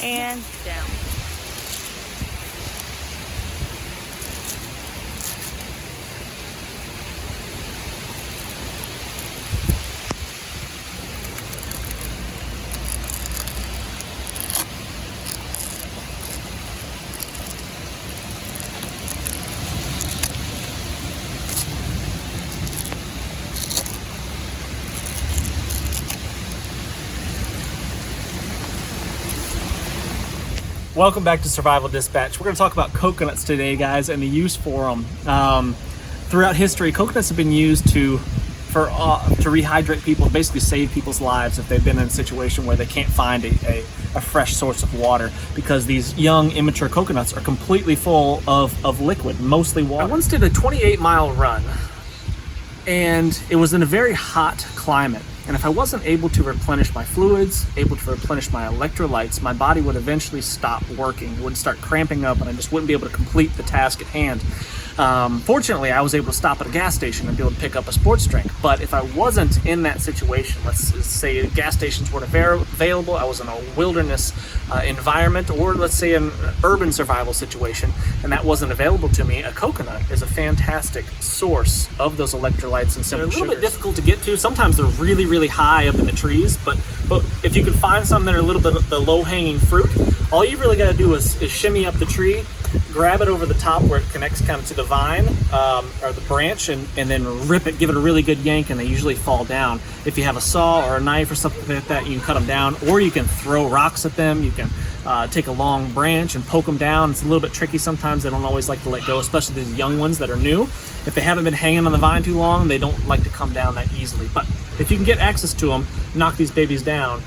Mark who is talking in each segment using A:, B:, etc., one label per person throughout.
A: and down.
B: Welcome back to Survival Dispatch. We're going to talk about coconuts today, guys, and the use for them. Throughout history, coconuts have been used to rehydrate people, basically save people's lives if they've been in a situation where they can't find a fresh source of water, because these young, immature coconuts are completely full of liquid, mostly water. I once did a 28-mile run, and it was in a very hot climate. And if I wasn't able to replenish my fluids, able to replenish my electrolytes, my body would eventually stop working. It would start cramping up and I just wouldn't be able to complete the task at hand. Fortunately, I was able to stop at a gas station and be able to pick up a sports drink. But if I wasn't in that situation, let's say gas stations weren't available, I was in a wilderness environment, or let's say an urban survival situation, and that wasn't available to me, a coconut is a fantastic source of those electrolytes and simple sugars. They're a little bit difficult to get to. Sometimes they're really, really high up in the trees, but if you can find some that are a little bit of the low-hanging fruit, all you really got to do is shimmy up the tree, grab it over the top where it connects kind of to the vine or the branch, and then rip it, give it a really good yank, and they usually fall down. If you have a saw or a knife or something like that, you can cut them down, or you can throw rocks at them. You can take a long branch and poke them down. It's a little bit tricky sometimes. They don't always like to let go, especially these young ones that are new. If they haven't been hanging on the vine too long, they don't like to come down that easily. But if you can get access to them, knock these babies down.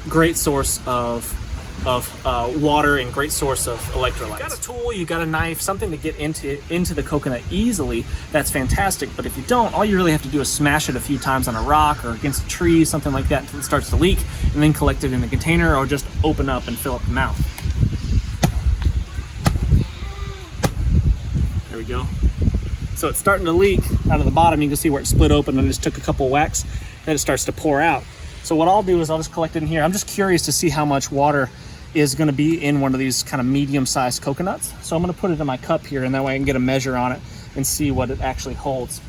B: Great source of water and great source of electrolytes. You got a tool, you got a knife, something to get into the coconut easily, that's fantastic. But if you don't, all you really have to do is smash it a few times on a rock or against a tree, something like that, until it starts to leak, and then collect it in a container or just open up and fill up the mouth. There we go. So it's starting to leak out of the bottom. You can see where it split open and just took a couple whacks, then it starts to pour out. So what I'll do is I'll just collect it in here. I'm just curious to see how much water is going to be in one of these kind of medium-sized coconuts. So I'm going to put it in my cup here, and that way I can get a measure on it and see what it actually holds.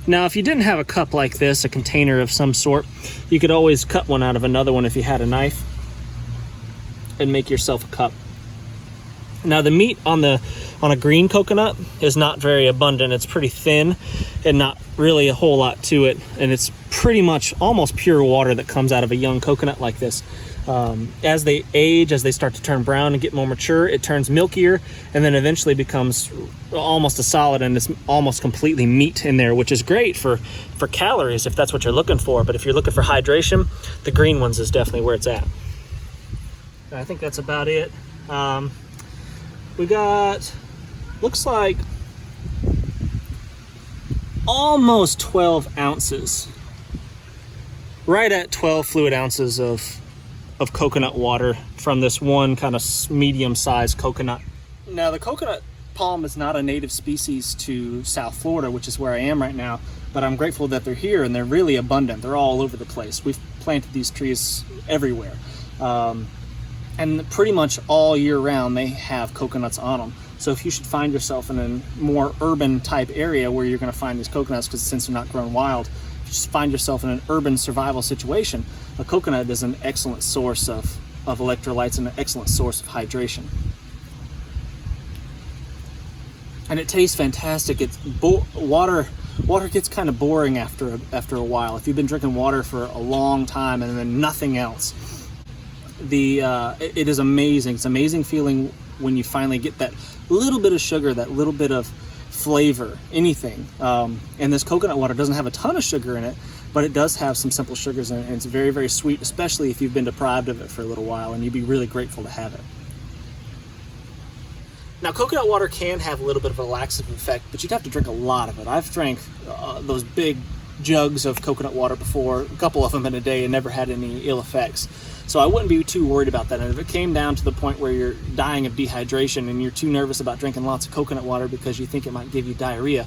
B: Now, if you didn't have a cup like this, a container of some sort, you could always cut one out of another one if you had a knife and make yourself a cup. Now, the meat on a green coconut is not very abundant. It's pretty thin and not really a whole lot to it, and it's pretty much almost pure water that comes out of a young coconut like this. As they age, as they start to turn brown and get more mature, it turns milkier and then eventually becomes almost a solid, and it's almost completely meat in there, which is great for calories if that's what you're looking for. But if you're looking for hydration, the green ones is definitely where it's at. I think that's about it. We got, looks like almost 12 ounces, right at 12 fluid ounces of coconut water from this one kind of medium-sized coconut. Now, the coconut palm is not a native species to South Florida, which is where I am right now, but I'm grateful that they're here, and they're really abundant. They're all over the place. We've planted these trees everywhere. And pretty much all year round they have coconuts on them. So if you should find yourself in a more urban type area where you're going to find these coconuts, because since they're not grown wild, if you just find yourself in an urban survival situation, a coconut is an excellent source of electrolytes and an excellent source of hydration. And it tastes fantastic. It's water gets kind of boring after a while. If you've been drinking water for a long time and then nothing else, it is amazing. It's an amazing feeling when you finally get that little bit of sugar, that little bit of flavor, anything. And this coconut water doesn't have a ton of sugar in it, but it does have some simple sugars in it, and it's very, very sweet, especially if you've been deprived of it for a little while, and you'd be really grateful to have it. Now, coconut water can have a little bit of a laxative effect, but you'd have to drink a lot of it. I've drank those big jugs of coconut water before, a couple of them in a day, and never had any ill effects. So I wouldn't be too worried about that. And if it came down to the point where you're dying of dehydration and you're too nervous about drinking lots of coconut water because you think it might give you diarrhea,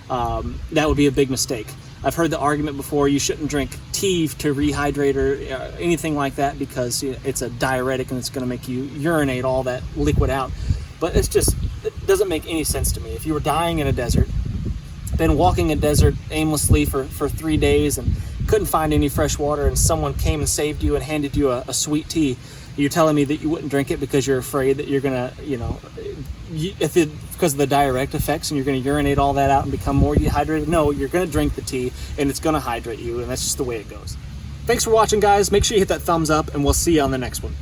B: that would be a big mistake. I've heard the argument before, you shouldn't drink tea to rehydrate or anything like that because it's a diuretic and it's going to make you urinate all that liquid out. But it doesn't make any sense to me. If you were dying in a desert, been walking a desert aimlessly for 3 days and couldn't find any fresh water, and someone came and saved you and handed you a sweet tea, you're telling me that you wouldn't drink it because you're afraid that you're gonna, because of the diuretic effects, and you're gonna urinate all that out and become more dehydrated? No, you're gonna drink the tea and it's gonna hydrate you, and that's just the way it goes. Thanks for watching, guys. Make sure you hit that thumbs up, and we'll see you on the next one.